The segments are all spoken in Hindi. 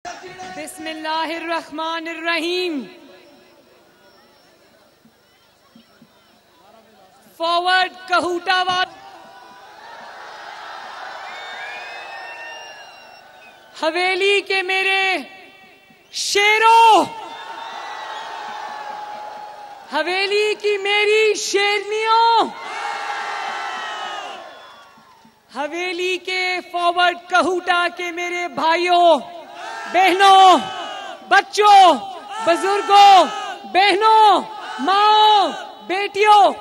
बिस्मिल्लाहिर्रहमानिर्रहीम। फॉरवर्ड कहूटावाद। हवेली के मेरे शेरों, हवेली की मेरी शेरनियों, हवेली के फॉरवर्ड कहूटा के मेरे भाइयों बहनों, बच्चों, बुजुर्गों, बहनों, माओ, बेटियों,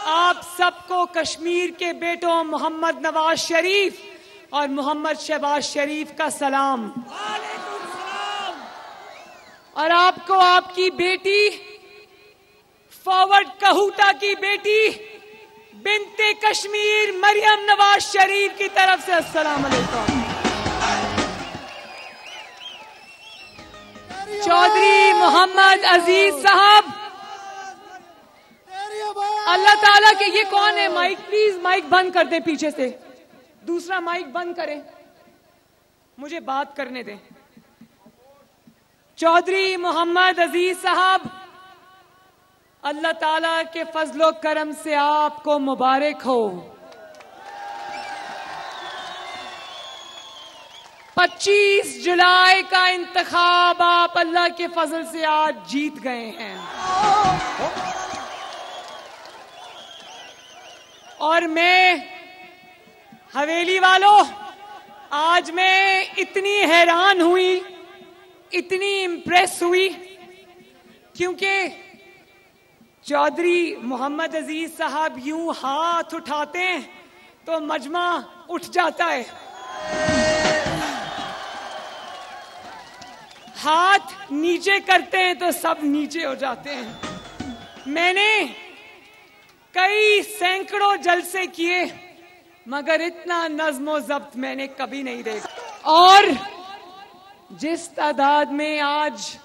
आप सबको कश्मीर के बेटों मोहम्मद नवाज शरीफ और मोहम्मद शहबाज शरीफ का सलाम। और आपको आपकी बेटी, फॉरवर्ड कहूटा की बेटी बिनते कश्मीर मरियम नवाज शरीफ की तरफ से अस्सलाम अलैकुम। चौधरी मोहम्मद अजीज साहब, अल्लाह ताला के, ये कौन है? माइक प्लीज, माइक बंद कर दें पीछे से, दूसरा माइक बंद करें, मुझे बात करने दें। चौधरी मोहम्मद अजीज साहब, अल्लाह ताला के फजलो करम से आपको मुबारक हो। 25 जुलाई का इंतखाब आप अल्लाह के फजल से आज जीत गए हैं। और मैं, हवेली वालों, आज मैं इतनी हैरान हुई, इतनी इम्प्रेस हुई, क्योंकि चौधरी मोहम्मद अजीज साहब यूं हाथ उठाते हैं तो मजमा उठ जाता है, हाथ नीचे करते हैं तो सब नीचे हो जाते हैं। मैंने कई सैकड़ों जलसे किए, मगर इतना नज्मो जब्त मैंने कभी नहीं देखा। और जिस तादाद में आज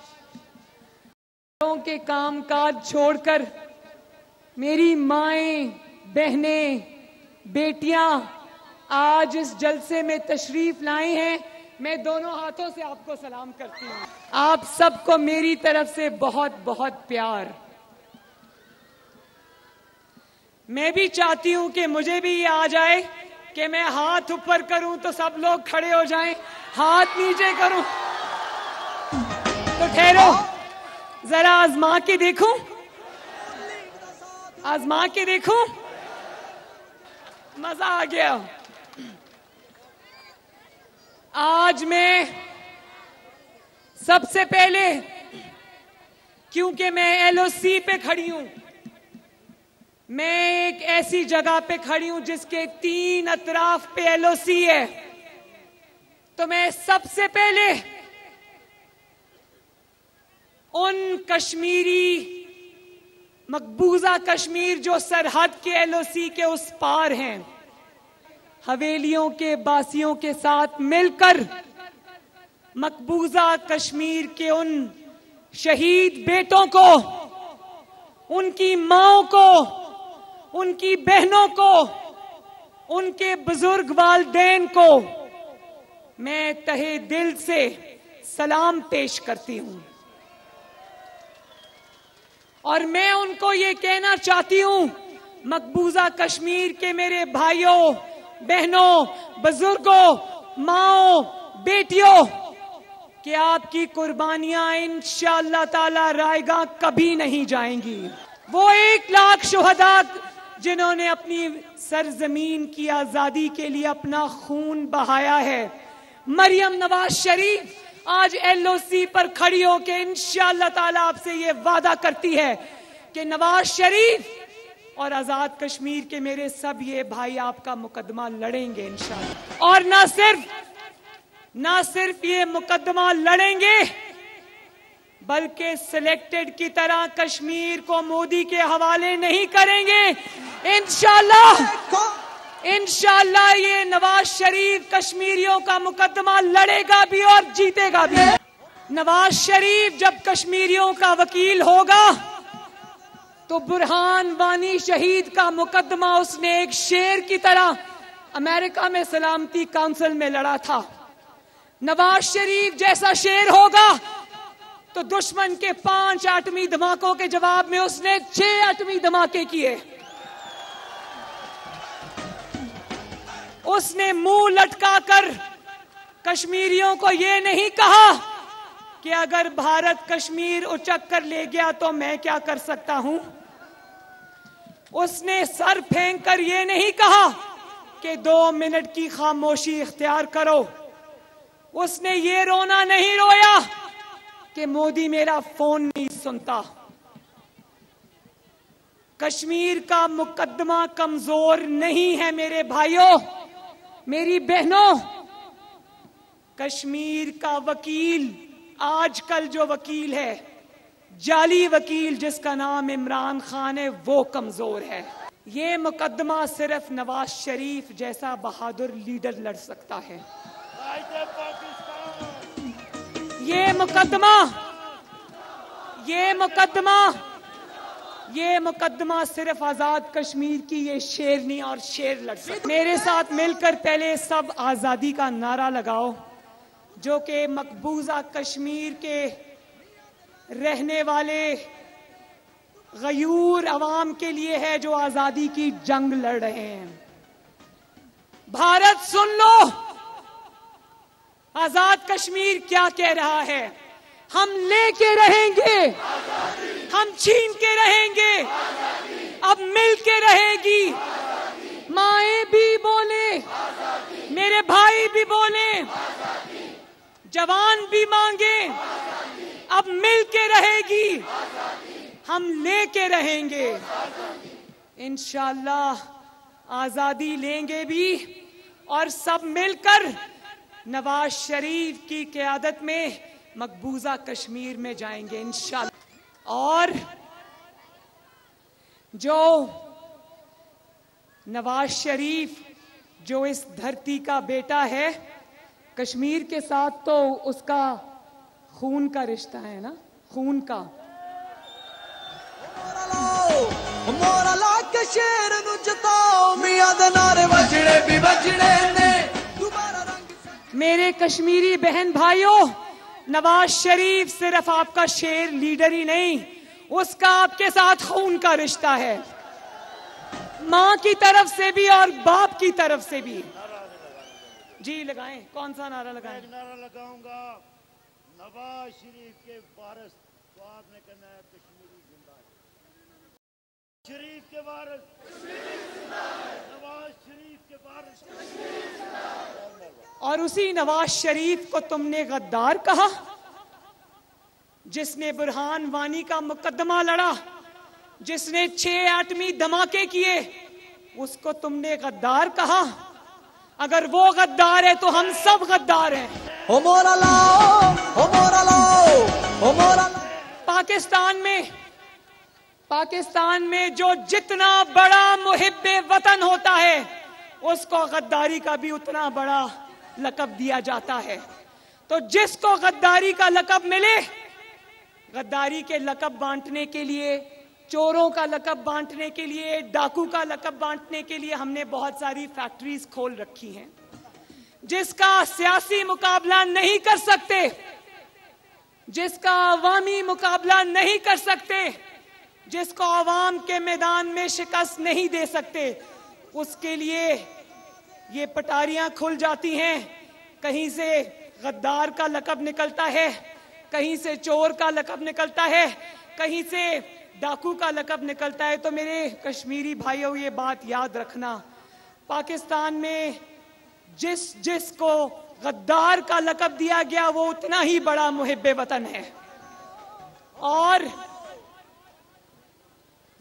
के कामकाज छोड़कर मेरी माएं, बहनें, बेटियां आज इस जलसे में तशरीफ लाई हैं, मैं दोनों हाथों से आपको सलाम करती हूं। आप सबको मेरी तरफ से बहुत बहुत प्यार। मैं भी चाहती हूं कि मुझे भी ये आ जाए कि मैं हाथ ऊपर करूं तो सब लोग खड़े हो जाएं, हाथ नीचे करूं तो ठहरो, जरा आजमा के देखूं, आजमा के देखूं, मजा आ गया। आज मैं सबसे पहले, क्योंकि मैं एलओसी पे खड़ी हूं, मैं एक ऐसी जगह पे खड़ी हूं जिसके 3 अतराफ पे एलओसी है, तो मैं सबसे पहले उन कश्मीरी, मकबूजा कश्मीर जो सरहद के एलओसी के उस पार हैं, हवेलियों के बासियों के साथ मिलकर मकबूजा कश्मीर के उन शहीद बेटों को, उनकी माओं को, उनकी बहनों को, उनके बुजुर्ग वालिदैन को मैं तहे दिल से सलाम पेश करती हूं। और मैं उनको ये कहना चाहती हूं, मकबूजा कश्मीर के मेरे भाइयों, बहनों, बुजुर्गों, माओ, बेटियों, कि आपकी कुर्बानियां इंशाअल्लाह ताला रायगा कभी नहीं जाएंगी। वो 1 लाख शुहदा जिन्होंने अपनी सरजमीन की आजादी के लिए अपना खून बहाया है, मरियम नवाज शरीफ आज एलओसी पर खड़ी होकर इंशाअल्लाह ताला आपसे ये वादा करती है कि नवाज शरीफ और आजाद कश्मीर के मेरे सब ये भाई आपका मुकदमा लड़ेंगे इंशाअल्लाह। और ना सिर्फ ये मुकदमा लड़ेंगे, बल्कि सिलेक्टेड की तरह कश्मीर को मोदी के हवाले नहीं करेंगे। इंशाअल्लाह ये नवाज शरीफ कश्मीरियों का मुकदमा लड़ेगा भी और जीतेगा भी। नवाज शरीफ जब कश्मीरियों का वकील होगा तो बुरहान वानी शहीद का मुकदमा उसने एक शेर की तरह अमेरिका में सलामती काउंसिल में लड़ा था। नवाज शरीफ जैसा शेर होगा तो दुश्मन के 5 एटमी धमाकों के जवाब में उसने 6 एटमी धमाके किए। उसने मुंह लटकाकर कश्मीरियों को यह नहीं कहा कि अगर भारत कश्मीर उचक कर ले गया तो मैं क्या कर सकता हूं। उसने सर फेंक कर यह नहीं कहा कि 2 मिनट की खामोशी इख्तियार करो। उसने ये रोना नहीं रोया कि मोदी मेरा फोन नहीं सुनता। कश्मीर का मुकदमा कमजोर नहीं है मेरे भाइयों, मेरी बहनों। कश्मीर का वकील, आजकल जो वकील है, जाली वकील जिसका नाम इमरान खान है, वो कमजोर है। ये मुकदमा सिर्फ नवाज शरीफ जैसा बहादुर लीडर लड़ सकता है। ये मुकदमा सिर्फ आजाद कश्मीर की ये शेरनी और शेर लड़ सकते। मेरे साथ मिलकर पहले सब आजादी का नारा लगाओ, जो कि मकबूजा कश्मीर के रहने वाले गयूर अवाम के लिए है, जो आजादी की जंग लड़ रहे हैं। भारत सुन लो, आजाद कश्मीर क्या कह रहा है। हम लेके रहेंगे, हम छीन के रहेंगे, अब मिल के रहेगी। माएं भी बोले, मेरे भाई भी बोले, जवान भी मांगे, अब मिल के रहेगी, हम लेके रहेंगे। इंशाअल्लाह आजादी लेंगे भी और सब मिलकर नवाज शरीफ की क़यादत में मकबूजा कश्मीर में जाएंगे इंशाअल्लाह। और जो नवाज शरीफ जो इस धरती का बेटा है, कश्मीर के साथ तो उसका खून का रिश्ता है ना, खून का। मेरे कश्मीरी बहन भाइयों, नवाज शरीफ सिर्फ आपका शेर लीडर ही नहीं, उसका आपके साथ खून का रिश्ता है, मां की तरफ से भी और बाप की तरफ से भी। जी लगाएं, कौन सा नारा लगाएं? नारा लगाऊंगा, नवाज शरीफ के वारिस तो आपने कहना है कश्मीरी जिंदा है। शरीफ के वारिस, नवाज शरीफ के वारिस। और उसी नवाज शरीफ को तुमने गद्दार कहा, जिसने बुरहान वानी का मुकदमा लड़ा, जिसने 6 एटमी धमाके किए, उसको तुमने गद्दार कहा। अगर वो गद्दार है तो हम सब गद्दार हैं। पाकिस्तान में जो जितना बड़ा मुहिब्बे वतन होता है, उसको गद्दारी का भी उतना बड़ा लक़ब दिया जाता है। तो जिसको गद्दारी का लक़ब मिले, गद्दारी के लक़ब बांटने के लिए, चोरों का लक़ब बांटने के लिए, डाकू का लक़ब बांटने के लिए हमने बहुत सारी फैक्ट्रीज खोल रखी हैं। जिसका सियासी मुकाबला नहीं कर सकते, जिसका अवामी मुकाबला नहीं कर सकते, जिसको अवाम के मैदान में शिकस्त नहीं दे सकते, उसके लिए ये पटारियां खुल जाती हैं। कहीं से गद्दार का लक़ब निकलता है, कहीं से चोर का लक़ब निकलता है, कहीं से डाकू का लक़ब निकलता है। तो मेरे कश्मीरी भाइयों, ये बात याद रखना, पाकिस्तान में जिसको गद्दार का लक़ब दिया गया, वो उतना ही बड़ा मुहिब्बे वतन है। और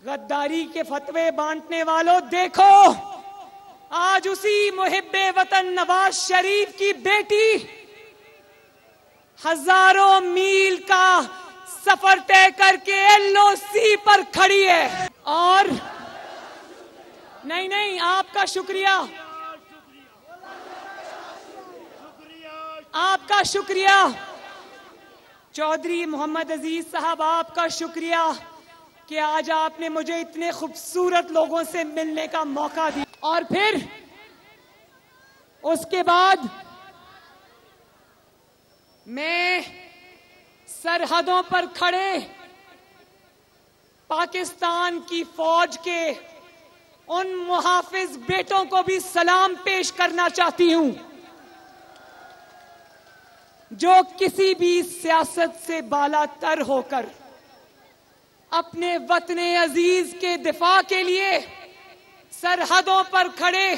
गद्दारी के फतवे बांटने वालों, देखो आज उसी मुहिब्बे वतन नवाज शरीफ की बेटी हजारों मील का सफर तय करके एलओसी पर खड़ी है। और नहीं, आपका शुक्रिया, आपका शुक्रिया चौधरी मोहम्मद अजीज साहब, आपका शुक्रिया कि आज आपने मुझे इतने खूबसूरत लोगों से मिलने का मौका दिया। और फिर उसके बाद मैं सरहदों पर खड़े पाकिस्तान की फौज के उन मुहाफिज बेटों को भी सलाम पेश करना चाहती हूं जो किसी भी सियासत से बालातर होकर अपने वतने अजीज के दिफा के लिए सरहदों पर खड़े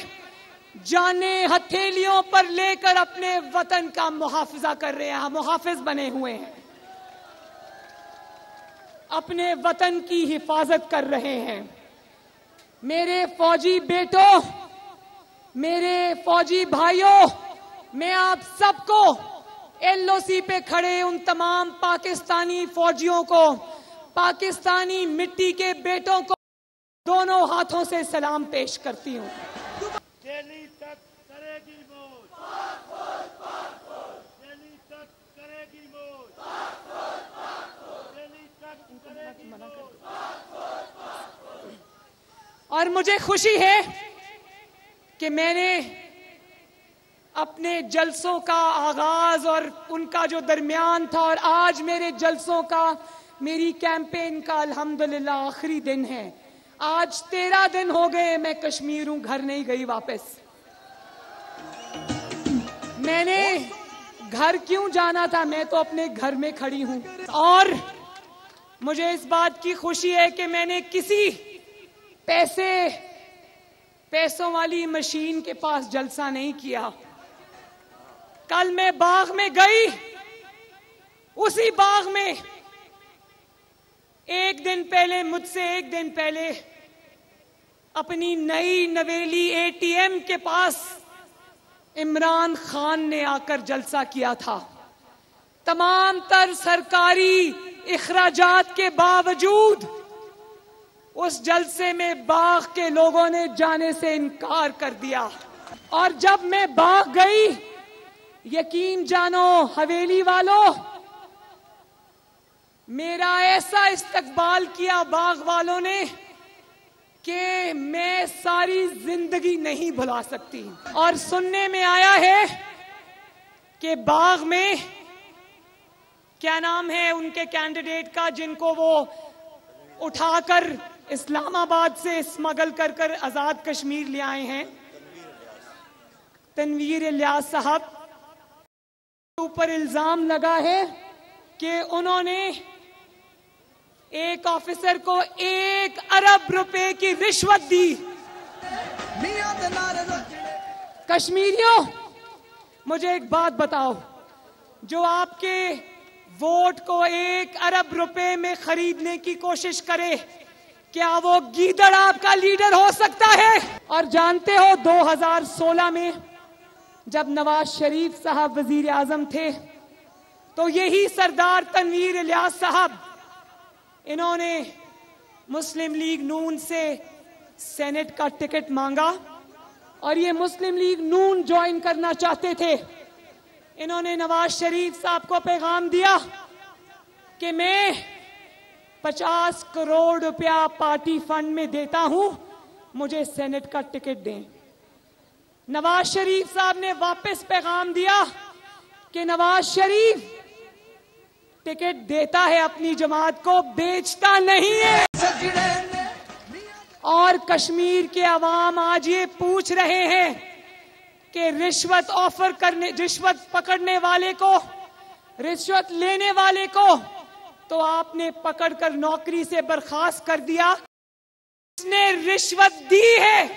जाने हथेलियों पर लेकर अपने वतन का मुहाफिजा कर रहे हैं, मुहाफिज बने हुए हैं, अपने वतन की हिफाजत कर रहे हैं। मेरे फौजी बेटों, मेरे फौजी भाइयों, मैं आप सबको एलओसी पे खड़े उन तमाम पाकिस्तानी फौजियों को, पाकिस्तानी मिट्टी के बेटों को दोनों हाथों से सलाम पेश करती हूं। दिल्ली तक करेगी मौज, दिल्ली तक करेगी मौज, दिल्ली तक करेगी मौज। और मुझे खुशी है कि मैंने अपने जलसों का आगाज और उनका जो दरमियान था और आज मेरे जलसों का, मेरी कैंपेन का अल्हम्दुलिल्लाह आखिरी दिन है। आज 13 दिन हो गए मैं कश्मीर हूं, घर नहीं गई वापस। मैंने घर क्यों जाना था, मैं तो अपने घर में खड़ी हूं। और मुझे इस बात की खुशी है कि मैंने किसी पैसों वाली मशीन के पास जलसा नहीं किया। कल मैं बाग में गई, उसी बाग में मुझसे एक दिन पहले अपनी नई नवेली एटीएम के पास इमरान खान ने आकर जलसा किया था। तमाम तर सरकारी इखराजात के बावजूद उस जलसे में बाग के लोगों ने जाने से इनकार कर दिया। और जब मैं बाग गई, यकीन जानो हवेली वालों, मेरा ऐसा इस्तकबाल किया बाग वालों ने कि मैं सारी जिंदगी नहीं भुला सकती। और सुनने में आया है कि बाग में, क्या नाम है उनके कैंडिडेट का जिनको वो उठाकर इस्लामाबाद से स्मगल कर आजाद कश्मीर ले आए हैं, तनवीर इलियास साहब, ऊपर इल्जाम लगा है कि उन्होंने एक ऑफिसर को 1 अरब रुपए की रिश्वत दी। कश्मीरियों, मुझे एक बात बताओ, जो आपके वोट को 1 अरब रुपए में खरीदने की कोशिश करे, क्या वो गीदड़ आपका लीडर हो सकता है? और जानते हो 2016 में जब नवाज शरीफ साहब वजीर आजम थे, तो यही सरदार तनवीर इलियास साहब, इन्होंने मुस्लिम लीग नून से सेनेट का टिकट मांगा और ये मुस्लिम लीग नून ज्वाइन करना चाहते थे। इन्होंने नवाज शरीफ साहब को पैगाम दिया कि मैं 50 करोड़ रुपया पार्टी फंड में देता हूं, मुझे सेनेट का टिकट दें। नवाज शरीफ साहब ने वापस पैगाम दिया कि नवाज शरीफ टिकट देता है अपनी जमात को, बेचता नहीं है। और कश्मीर के अवाम आज ये पूछ रहे हैं कि रिश्वत पकड़ने वाले को, रिश्वत लेने वाले को तो आपने पकड़कर नौकरी से बर्खास्त कर दिया, उसने रिश्वत दी है,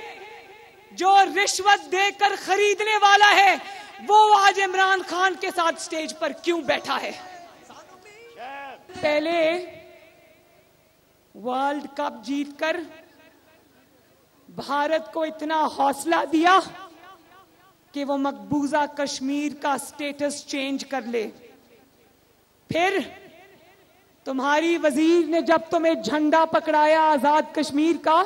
जो रिश्वत देकर खरीदने वाला है वो आज इमरान खान के साथ स्टेज पर क्यों बैठा है? पहले वर्ल्ड कप जीतकर भारत को इतना हौसला दिया कि वो मकबूजा कश्मीर का स्टेटस चेंज कर ले। फिर तुम्हारी वजीर ने जब तुम्हें झंडा पकड़ाया आजाद कश्मीर का,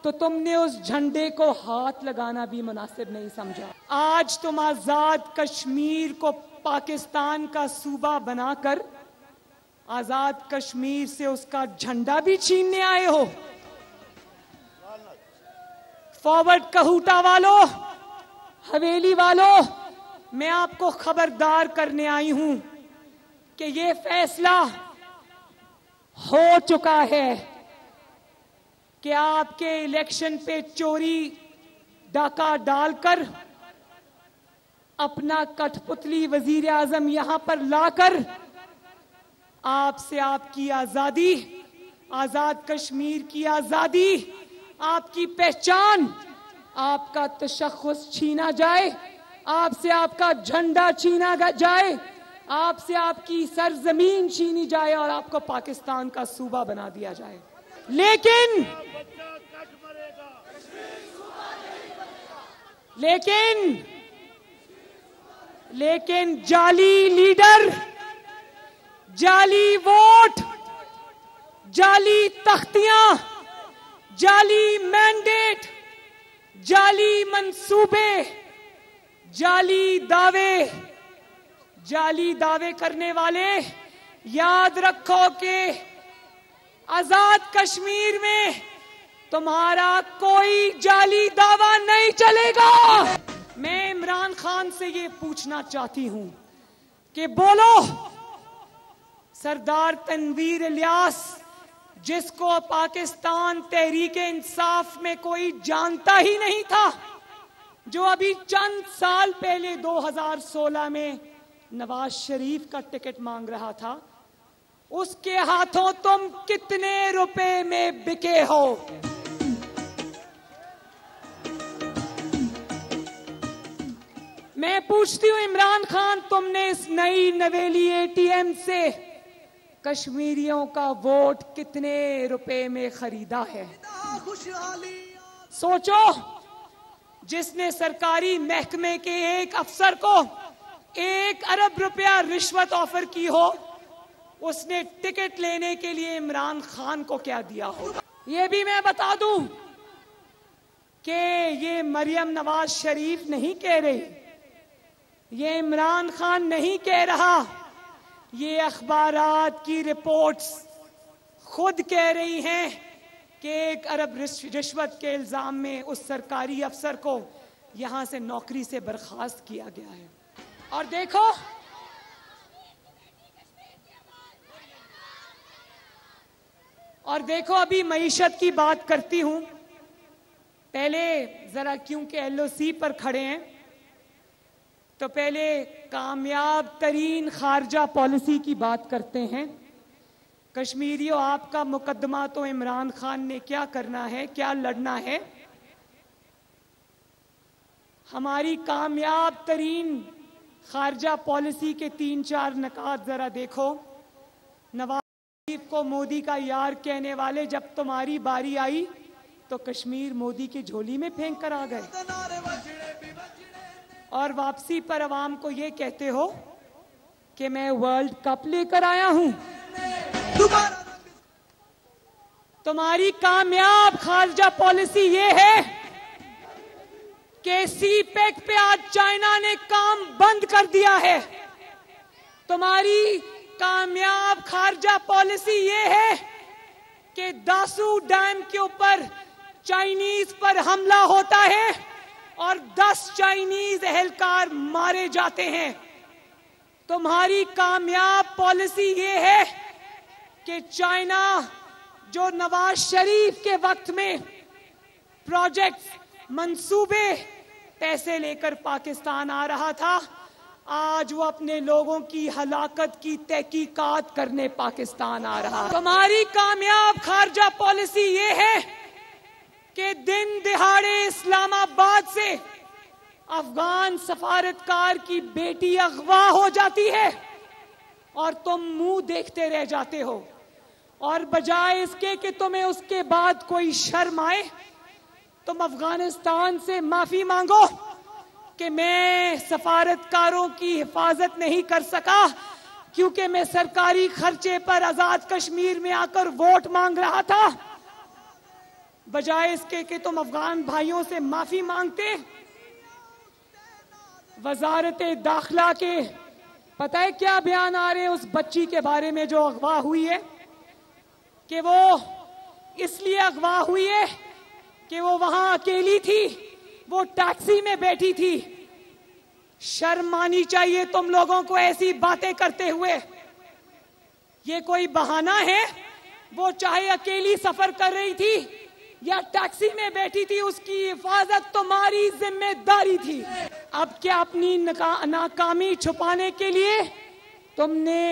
तो तुमने उस झंडे को हाथ लगाना भी मुनासिब नहीं समझा। आज तुम आजाद कश्मीर को पाकिस्तान का सूबा बनाकर आजाद कश्मीर से उसका झंडा भी छीनने आए हो। फॉरवर्ड कहूटा वालों, हवेली वालों, मैं आपको खबरदार करने आई हूं कि ये फैसला हो चुका है कि आपके इलेक्शन पे चोरी डाका डालकर अपना कठपुतली वजीर आजम यहां पर लाकर आपसे आपकी आजादी, आजाद कश्मीर की आजादी, आपकी पहचान, आपका तशख्खुस छीना जाए, आपसे आपका झंडा छीना जाए, आपसे आपकी सरजमीन छीनी जाए और आपको पाकिस्तान का सूबा बना दिया जाए। लेकिन जाली लीडर, जाली वोट, जाली तख्तियां, जाली मैंडेट, जाली मंसूबे, जाली दावे करने वाले, याद रखो कि आजाद कश्मीर में तुम्हारा कोई जाली दावा नहीं चलेगा। मैं इमरान खान से ये पूछना चाहती हूं कि बोलो, सरदार तनवीर इलियास, जिसको पाकिस्तान तहरीके इंसाफ में कोई जानता ही नहीं था, जो अभी चंद साल पहले 2016 में नवाज शरीफ का टिकट मांग रहा था, उसके हाथों तुम कितने रुपए में बिके हो? मैं पूछती हूं इमरान खान, तुमने इस नई नवेली एटीएम से कश्मीरियों का वोट कितने रुपए में खरीदा है? सोचो, जिसने सरकारी महकमे के एक अफसर को 1 अरब रुपया रिश्वत ऑफर की हो, उसने टिकट लेने के लिए इमरान खान को क्या दिया हो? ये भी मैं बता दूं कि ये मरियम नवाज शरीफ नहीं कह रही, ये इमरान खान नहीं कह रहा, ये अखबारात की रिपोर्ट्स खुद कह रही हैं कि 1 अरब रिश्वत के इल्जाम में उस सरकारी अफसर को यहां से नौकरी से बर्खास्त किया गया है। और देखो अभी मईशत की बात करती हूं, पहले जरा क्योंकि एलओसी पर खड़े हैं तो पहले कामयाब तरीन खारजा पॉलिसी की बात करते हैं। कश्मीरियों, आपका मुकदमा तो इमरान खान ने क्या करना है, क्या लड़ना है। हमारी कामयाब तरीन खारजा पॉलिसी के 3-4 नकात जरा देखो। नवाज शरीफ को मोदी का यार कहने वाले, जब तुम्हारी बारी आई तो कश्मीर मोदी की झोली में फेंक कर आ गए, और वापसी पर अवाम को ये कहते हो कि मैं वर्ल्ड कप लेकर आया हूं। तुम्हारी कामयाब खारजा पॉलिसी ये है कि सीपेक पे आज चाइना ने काम बंद कर दिया है। तुम्हारी कामयाब खारजा पॉलिसी ये है कि दासू डैम के ऊपर चाइनीज पर हमला होता है और 10 चाइनीज एहलकार मारे जाते हैं। तुम्हारी कामयाब पॉलिसी ये है कि चाइना, जो नवाज शरीफ के वक्त में प्रोजेक्ट्स, मंसूबे, पैसे लेकर पाकिस्तान आ रहा था, आज वो अपने लोगों की हलाकत की तहकीकात करने पाकिस्तान आ रहा है। तुम्हारी कामयाब खारजा पॉलिसी ये है कि दिन दिहाड़े इस्लामाबाद से अफगान सफारतकार की बेटी अगवा हो जाती है और तुम मुंह देखते रह जाते हो, और बजाय इसके कि तुम्हें उसके बाद कोई शर्म आए, तुम अफगानिस्तान से माफी मांगो कि मैं सफारतकारों की हिफाजत नहीं कर सका क्योंकि मैं सरकारी खर्चे पर आजाद कश्मीर में आकर वोट मांग रहा था। बजाय इसके कि तुम अफगान भाइयों से माफी मांगते, वजारत दाखिला के पता है क्या बयान आ रहे हैं उस बच्ची के बारे में जो अगवा हुई है, कि वो इसलिए अगवा हुई है कि वो वहां अकेली थी, वो टैक्सी में बैठी थी, शर्म आनी चाहिए तुम लोगों को ऐसी बातें करते हुए। ये कोई बहाना है? वो चाहे अकेली सफर कर रही थी या टैक्सी में बैठी थी, उसकी हिफाजत तुम्हारी जिम्मेदारी थी। अब क्या अपनी नाकामी छुपाने के लिए तुमने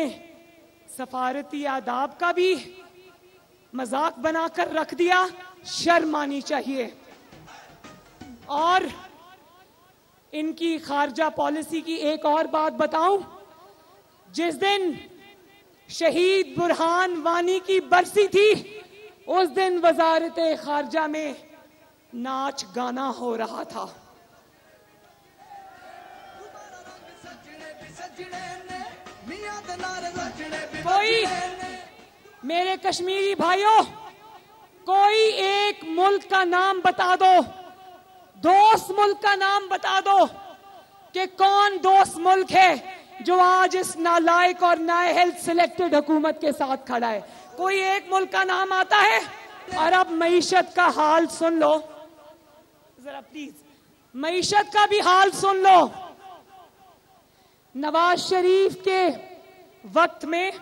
सफारती आदाब का भी मजाक बनाकर रख दिया? शर्म आनी चाहिए। और इनकी खारजा पॉलिसी की एक और बात बताऊं, जिस दिन शहीद बुरहान वानी की बरसी थी, उस दिन वजारत खारजा में नाच गाना हो रहा था। कोई मेरे कश्मीरी भाइयों, कोई एक मुल्क का नाम बता दो, दोस्त मुल्क का नाम बता दो कि कौन दोस्त मुल्क है जो आज इस नालायक और नाअहल सिलेक्टेड हुकूमत के साथ खड़ा है। कोई एक मुल्क का नाम आता है? और अब मईशत का हाल सुन लो जरा प्लीज, मईशत का भी हाल सुन लो। नवाज शरीफ के वक्त में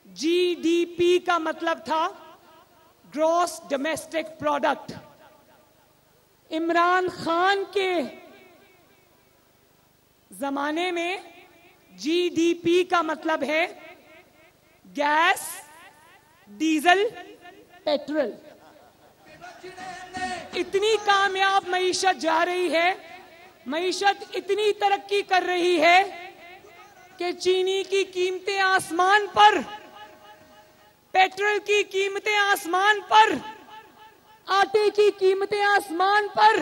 जीडीपी का मतलब था gross domestic product. Imran Khan के जमाने में जीडीपी का मतलब है गैस, डीजल, पेट्रोल। इतनी कामयाब मईशत जा रही है, मईशत इतनी तरक्की कर रही है कि चीनी की कीमतें आसमान पर, पेट्रोल की कीमतें आसमान पर, आटे की कीमतें आसमान पर,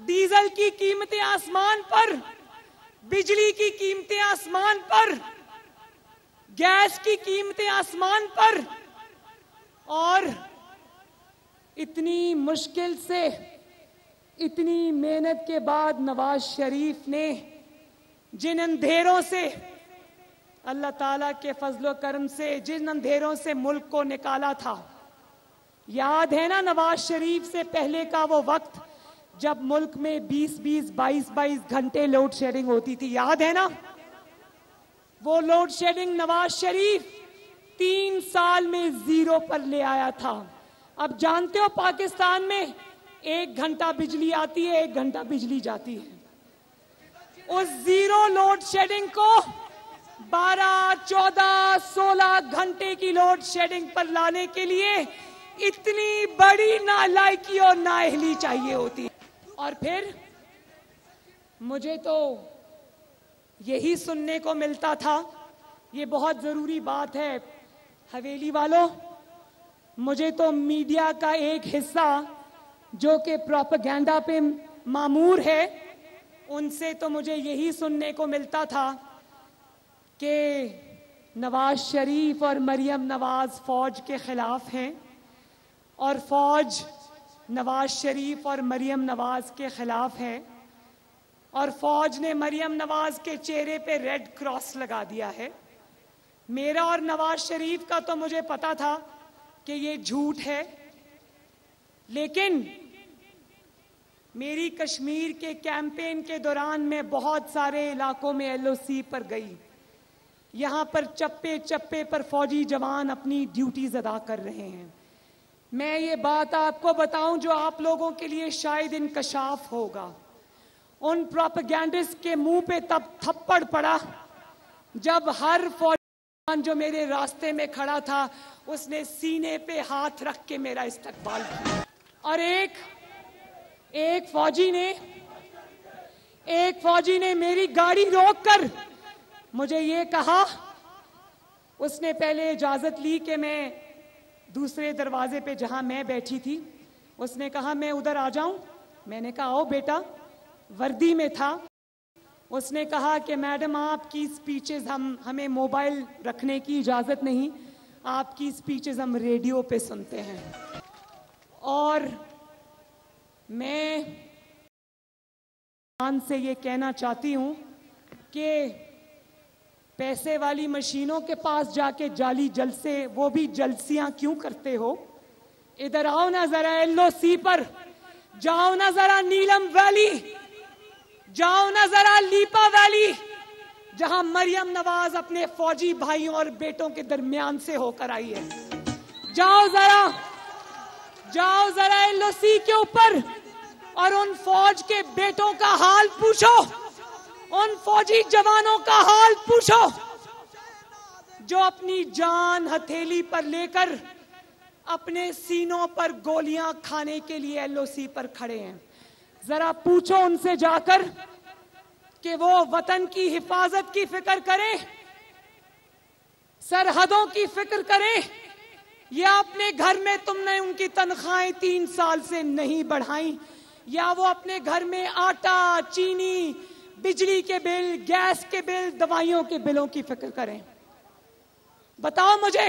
डीजल की कीमतें आसमान पर, बिजली की कीमतें आसमान पर, गैस की कीमतें आसमान पर। और इतनी मुश्किल से, इतनी मेहनत के बाद नवाज शरीफ ने जिन अंधेरों से, अल्लाह ताला के फजलो करम से जिन अंधेरों से मुल्क को निकाला था, याद है ना नवाज शरीफ से पहले का वो वक्त जब मुल्क में 20-20, 22-22 घंटे लोड शेडिंग होती थी? याद है ना? वो लोड शेडिंग नवाज शरीफ 3 साल में 0 पर ले आया था। अब जानते हो पाकिस्तान में 1 घंटा बिजली आती है, 1 घंटा बिजली जाती है। उस 0 लोड शेडिंग को 12, 14, 16 घंटे की लोड शेडिंग पर लाने के लिए इतनी बड़ी नालायकी और नाअहली चाहिए होती है। और फिर मुझे तो यही सुनने को मिलता था, ये बहुत जरूरी बात है हवेली वालों, मुझे तो मीडिया का एक हिस्सा जो कि प्रोपेगेंडा पे मामूर है, उनसे तो मुझे यही सुनने को मिलता था कि नवाज शरीफ और मरियम नवाज फौज के खिलाफ हैं और फौज नवाज शरीफ और मरियम नवाज के खिलाफ है, और फौज ने मरियम नवाज के चेहरे पे रेड क्रॉस लगा दिया है। मेरा और नवाज शरीफ का तो मुझे पता था कि ये झूठ है, लेकिन मेरी कश्मीर के कैंपेन के दौरान मैं बहुत सारे इलाकों में एलओसी पर गई। यहाँ पर चप्पे चप्पे पर फौजी जवान अपनी ड्यूटीज अदा कर रहे हैं। मैं ये बात आपको बताऊं जो आप लोगों के लिए शायद इंकशाफ होगा। उन प्रोपेगेंडिस्ट के मुंह पे तब थप्पड़ पड़ा जब हर फौजी जो मेरे रास्ते में खड़ा था उसने सीने पे हाथ रख के मेरा इस्तकबाल किया। और एक फौजी ने मेरी गाड़ी रोककर मुझे ये कहा, उसने पहले इजाजत ली कि मैं दूसरे दरवाजे पे जहां मैं बैठी थी, उसने कहा मैं उधर आ जाऊं। मैंने कहा आओ बेटा, वर्दी में था। उसने कहा कि मैडम आपकी स्पीचेस हमें मोबाइल रखने की इजाजत नहीं, आपकी स्पीचेस हम रेडियो पे सुनते हैं। और मैं से ये कहना चाहती हूं कि पैसे वाली मशीनों के पास जाके जाली जलसे, वो भी जलसियां क्यों करते हो? इधर आओ ना जरा, एलओसी पर जाओ ना जरा, नीलम वैली जाओ ना जरा लीपा वैली, जहां मरियम नवाज अपने फौजी भाइयों और बेटों के दरमियान से होकर आई है। जाओ जरा एलओसी के ऊपर और उन फौज के बेटों का हाल पूछो, उन फौजी जवानों का हाल पूछो जो अपनी जान हथेली पर लेकर अपने सीनों पर गोलियां खाने के लिए एलओसी पर खड़े हैं। जरा पूछो उनसे जाकर कि वो वतन की हिफाजत की फिक्र करें, सरहदों की फिक्र करें, या अपने घर में तुमने उनकी तनख्वाहें 3 साल से नहीं बढ़ाई, या वो अपने घर में आटा, चीनी, बिजली के बिल, गैस के बिल, दवाइयों के बिलों की फिक्र करें। बताओ मुझे,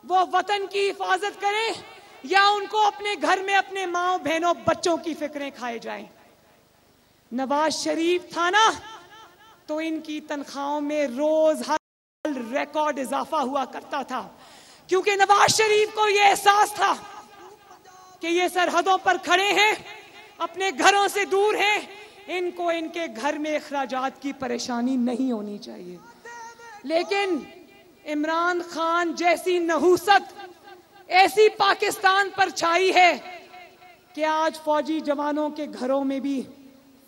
वो वतन की हिफाजत करें या उनको अपने घर में अपने माओ बहनों बच्चों की फिक्रें खाए जाएं। नवाज शरीफ था ना, तो इनकी तनख्वाहों में रोज हर रिकॉर्ड इजाफा हुआ करता था, क्योंकि नवाज शरीफ को यह एहसास था कि ये सरहदों पर खड़े हैं, अपने घरों से दूर हैं, इनको इनके घर में अखराजात की परेशानी नहीं होनी चाहिए। लेकिन इमरान खान जैसी नहूसत ऐसी पाकिस्तान पर छाई है कि आज फौजी जवानों के घरों में भी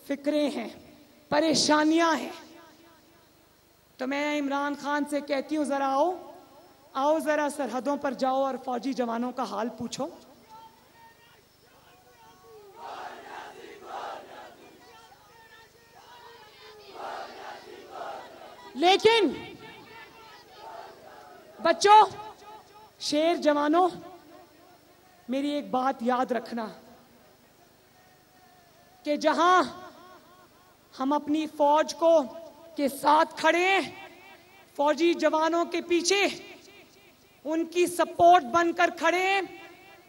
फिक्रें हैं, परेशानियां हैं। तो मैं इमरान खान से कहती हूं, जरा आओ जरा सरहदों पर जाओ और फौजी जवानों का हाल पूछो। लेकिन बच्चों, शेर जवानों, मेरी एक बात याद रखना कि जहां हम अपनी फौज को के साथ खड़े हैं, फौजी जवानों के पीछे उनकी सपोर्ट बनकर खड़े हैं,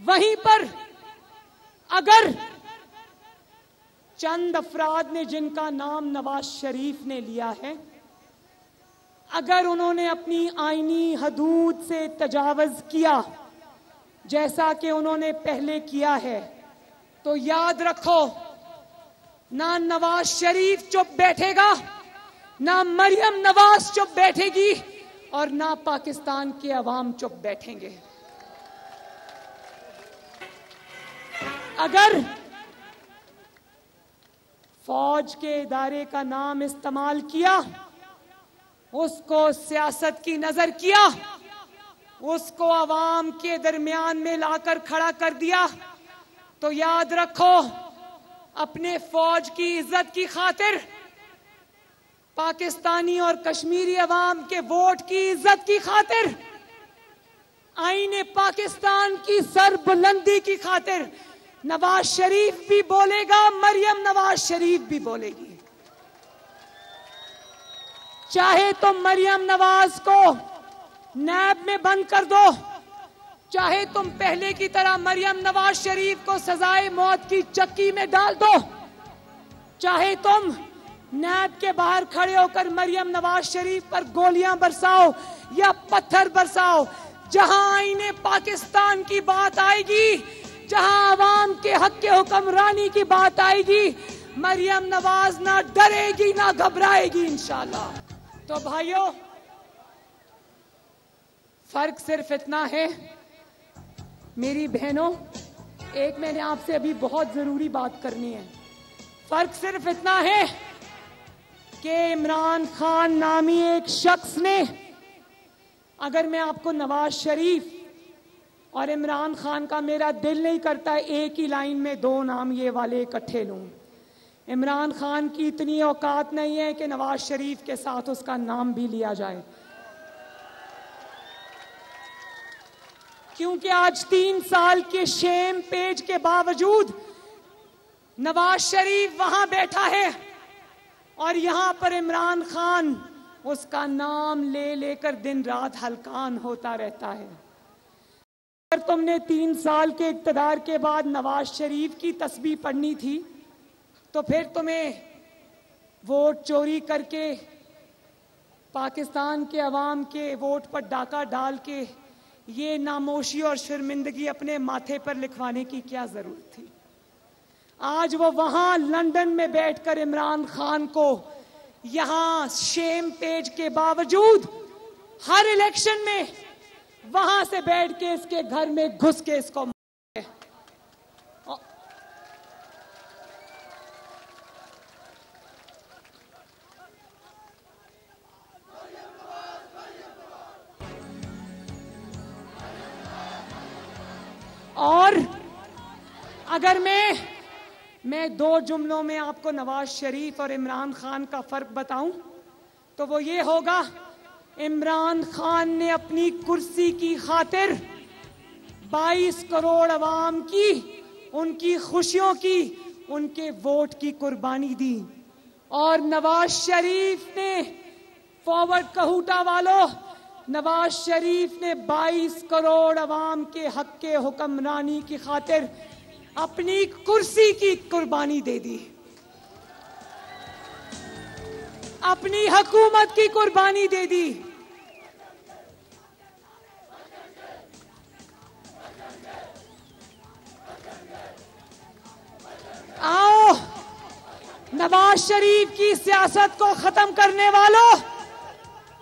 वहीं पर अगर चंद अफराद ने जिनका नाम नवाज शरीफ ने लिया है, अगर उन्होंने अपनी आईनी हदूद से तजावुज किया जैसा कि उन्होंने पहले किया है, तो याद रखो, ना नवाज शरीफ चुप बैठेगा, ना मरियम नवाज चुप बैठेगी, और ना पाकिस्तान के अवाम चुप बैठेंगे। अगर फौज के इदारे का नाम इस्तेमाल किया, उसको सियासत की नजर किया, उसको अवाम के दरमियान में लाकर खड़ा कर दिया, तो याद रखो, अपने फौज की इज्जत की खातिर, पाकिस्तानी और कश्मीरी अवाम के वोट की इज्जत की खातिर, आईने पाकिस्तान की सरबुलंदी की खातिर नवाज शरीफ भी बोलेगा, मरियम नवाज शरीफ भी बोलेगी। चाहे तुम मरियम नवाज को नैब में बंद कर दो, चाहे तुम पहले की तरह मरियम नवाज शरीफ को सजाए मौत की चक्की में डाल दो, चाहे तुम नैब के बाहर खड़े होकर मरियम नवाज शरीफ पर गोलियां बरसाओ या पत्थर बरसाओ, जहां आईने पाकिस्तान की बात आएगी, जहां अवाम के हक के हुक्मरानी की बात आएगी, मरियम नवाज ना डरेगी ना घबराएगी इंशाल्लाह। तो भाइयों, फर्क सिर्फ इतना है, मेरी बहनों, एक मैंने आपसे अभी बहुत जरूरी बात करनी है। फर्क सिर्फ इतना है कि इमरान खान नामी एक शख्स ने, अगर मैं आपको नवाज शरीफ और इमरान खान का मेरा दिल नहीं करता एक ही लाइन में 2 नाम ये वाले इकट्ठे लूं, इमरान खान की इतनी औकात नहीं है कि नवाज शरीफ के साथ उसका नाम भी लिया जाए, क्योंकि आज 3 साल के शेम पेज के बावजूद नवाज शरीफ वहां बैठा है और यहां पर इमरान खान उसका नाम ले लेकर दिन रात हलकान होता रहता है। अगर तुमने 3 साल के इक़्तिदार के बाद नवाज शरीफ की तस्बीह पढ़नी थी, तो फिर तुम्हें वोट चोरी करके पाकिस्तान के अवाम के वोट पर डाका डाल के ये नामोशी और शर्मिंदगी अपने माथे पर लिखवाने की क्या जरूरत थी? आज वो वहां लंदन में बैठकर इमरान खान को यहां शेम पेज के बावजूद हर इलेक्शन में वहां से बैठ के इसके घर में घुस के इसको और अगर मैं दो जुमलों में आपको नवाज शरीफ और इमरान खान का फर्क बताऊं तो वो ये होगा, इमरान खान ने अपनी कुर्सी की खातिर 22 करोड़ अवाम की, उनकी खुशियों की, उनके वोट की कुर्बानी दी। और नवाज शरीफ ने, फॉरवर्ड कहूटा वालों, नवाज शरीफ ने 22 करोड़ अवाम के हक के हुक्मरानी की खातिर अपनी कुर्सी की कुर्बानी दे दी, अपनी हुकूमत की कुर्बानी दे दी। आओ नवाज शरीफ की सियासत को खत्म करने वालों,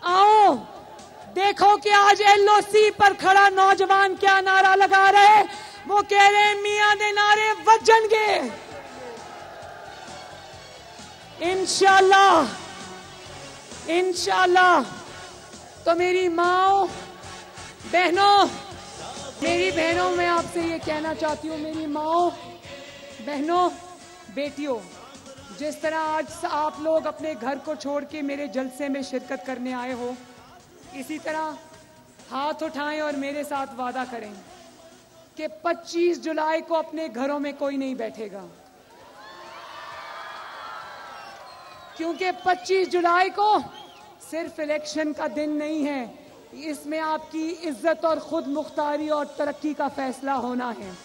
आओ देखो कि आज एलओसी पर खड़ा नौजवान क्या नारा लगा रहे हैं। वो कह रहे हैं मियां दे नारे वजनगे। इंशाल्लाह, इंशाल्लाह। तो मेरी माओ बहनों, मेरी बहनों, मैं आपसे ये कहना चाहती हूँ, मेरी माओ बहनों बेटियों, जिस तरह आज आप लोग अपने घर को छोड़ के मेरे जलसे में शिरकत करने आए हो, इसी तरह हाथ उठाएं और मेरे साथ वादा करें कि 25 जुलाई को अपने घरों में कोई नहीं बैठेगा, क्योंकि 25 जुलाई को सिर्फ इलेक्शन का दिन नहीं है, इसमें आपकी इज्जत और खुद मुख्तारी और तरक्की का फैसला होना है।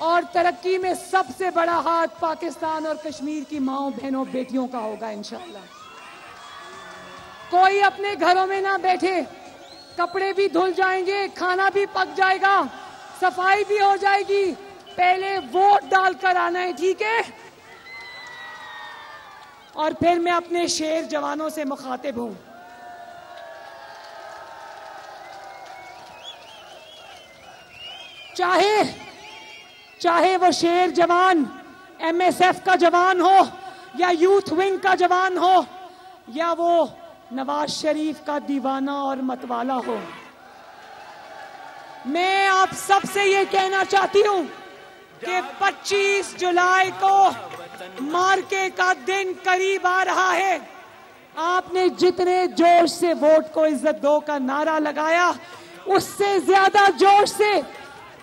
और तरक्की में सबसे बड़ा हाथ पाकिस्तान और कश्मीर की माओ बहनों बेटियों का होगा इंशाअल्लाह। कोई अपने घरों में ना बैठे, कपड़े भी धुल जाएंगे, खाना भी पक जाएगा, सफाई भी हो जाएगी, पहले वोट डालकर आना है, ठीक है? और फिर मैं अपने शेर जवानों से मुखातिब हूं, चाहे वो शेर जवान एमएसएफ का जवान हो, या यूथ विंग का जवान हो, या वो नवाज शरीफ का दीवाना और मतवाला हो। मैं आप सबसे ये कहना चाहती हूं कि 25 जुलाई को मार्के का दिन करीब आ रहा है। आपने जितने जोश से वोट को इज्जत दो का नारा लगाया, उससे ज्यादा जोश से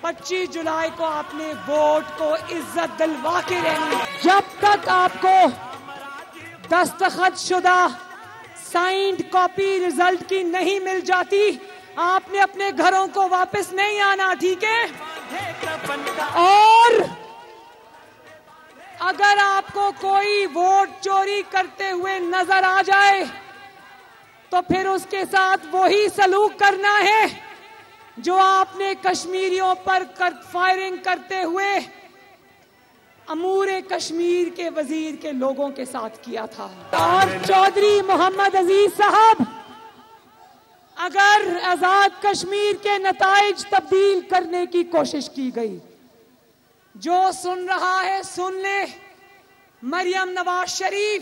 25 जुलाई को आपने वोट को इज्जत दिलवा के रहनी। जब तक आपको दस्तखत शुदा साइंड कॉपी रिजल्ट की नहीं मिल जाती, आपने अपने घरों को वापस नहीं आना, ठीक है? और अगर आपको कोई वोट चोरी करते हुए नजर आ जाए तो फिर उसके साथ वही सलूक करना है जो आपने कश्मीरियों पर फायरिंग करते हुए अमूरे कश्मीर के वजीर के लोगों के साथ किया था। और चौधरी मोहम्मद अजीज साहब, अगर आजाद कश्मीर के नताइज तब्दील करने की कोशिश की गई, जो सुन रहा है सुन ले, मरियम नवाज शरीफ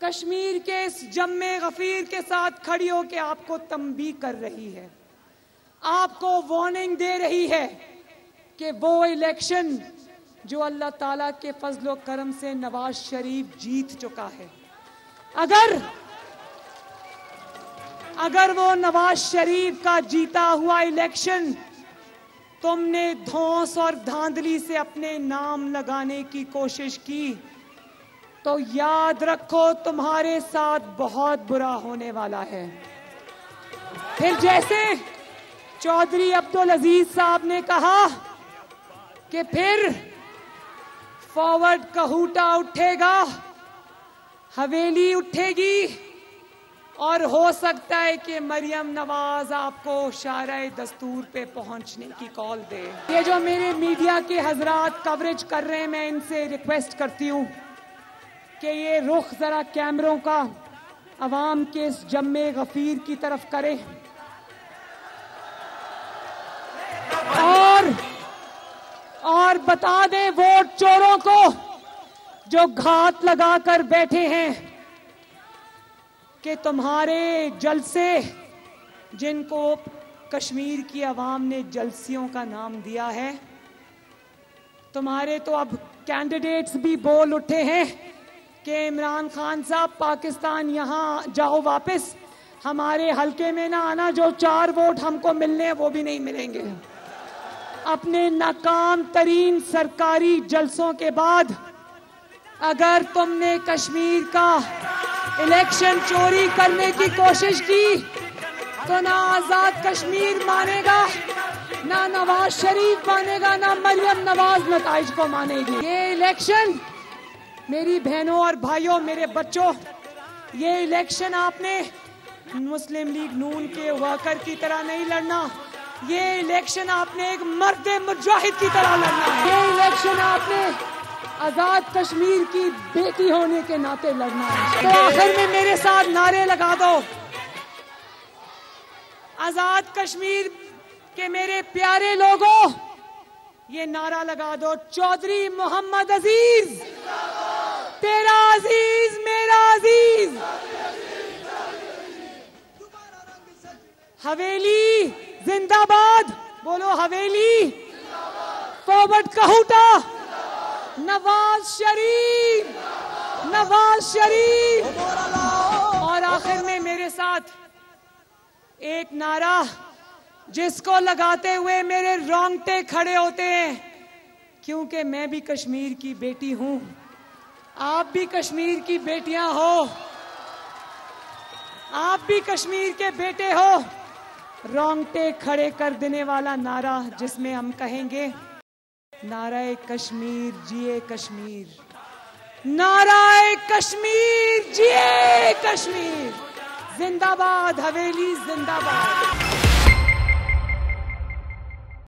कश्मीर के इस जम्मे गफीर के साथ खड़ी होकर आपको तंबीह कर रही है, आपको वार्निंग दे रही है कि वो इलेक्शन जो अल्लाह ताला के फजलो करम से नवाज शरीफ जीत चुका है, अगर वो नवाज शरीफ का जीता हुआ इलेक्शन तुमने धौंस और धांधली से अपने नाम लगाने की कोशिश की, तो याद रखो तुम्हारे साथ बहुत बुरा होने वाला है। फिर जैसे चौधरी अब्दुल अजीज साहब ने कहा कि फिर फॉरवर्ड कहूटा उठेगा, हवेली उठेगी, और हो सकता है कि मरियम नवाज आपको शायराए दस्तूर पे पहुंचने की कॉल दे। ये जो मेरे मीडिया के हजरात कवरेज कर रहे हैं, मैं इनसे रिक्वेस्ट करती हूँ कि ये रुख जरा कैमरों का अवाम के इस जम्मे गफीर की तरफ करें और बता दें वोट चोरों को जो घात लगाकर बैठे हैं कि तुम्हारे जलसे, जिनको कश्मीर की आवाम ने जलसियों का नाम दिया है, तुम्हारे तो अब कैंडिडेट्स भी बोल उठे हैं कि इमरान खान साहब पाकिस्तान यहाँ जाओ वापस, हमारे हलके में ना आना, जो 4 वोट हमको मिलने हैं वो भी नहीं मिलेंगे। अपने नाकाम तरीन सरकारी जलसों के बाद अगर तुमने कश्मीर का इलेक्शन चोरी करने की कोशिश की तो ना आजाद कश्मीर मानेगा, ना नवाज शरीफ मानेगा, ना मरियम नवाज नताइज को मानेगी। ये इलेक्शन मेरी बहनों और भाइयों, मेरे बच्चों, ये इलेक्शन आपने मुस्लिम लीग नून के वर्कर की तरह नहीं लड़ना, ये इलेक्शन आपने एक मर्द मुजाहिद की तरह लड़ना है। ये इलेक्शन आपने आजाद कश्मीर की बेटी होने के नाते लड़ना है। तो आखिर में मेरे साथ नारे लगा दो, आजाद कश्मीर के मेरे प्यारे लोगों, ये नारा लगा दो, चौधरी मोहम्मद अजीज तेरा अजीज मेरा अजीज, हवेली जिंदाबाद, बोलो हवेली, फॉरवर्ड कहूटा, नवाज शरीफ, नवाज शरीफ। और आखिर में मेरे साथ एक नारा जिसको लगाते हुए मेरे रोंगटे खड़े होते हैं, क्योंकि मैं भी कश्मीर की बेटी हूं, आप भी कश्मीर की बेटियां हो, आप भी कश्मीर के बेटे हो। रोंगटे खड़े कर देने वाला नारा जिसमें हम कहेंगे, नाराए कश्मीर जिए कश्मीर, नाराए कश्मीर जिए कश्मीर, जिंदाबाद हवेली जिंदाबाद।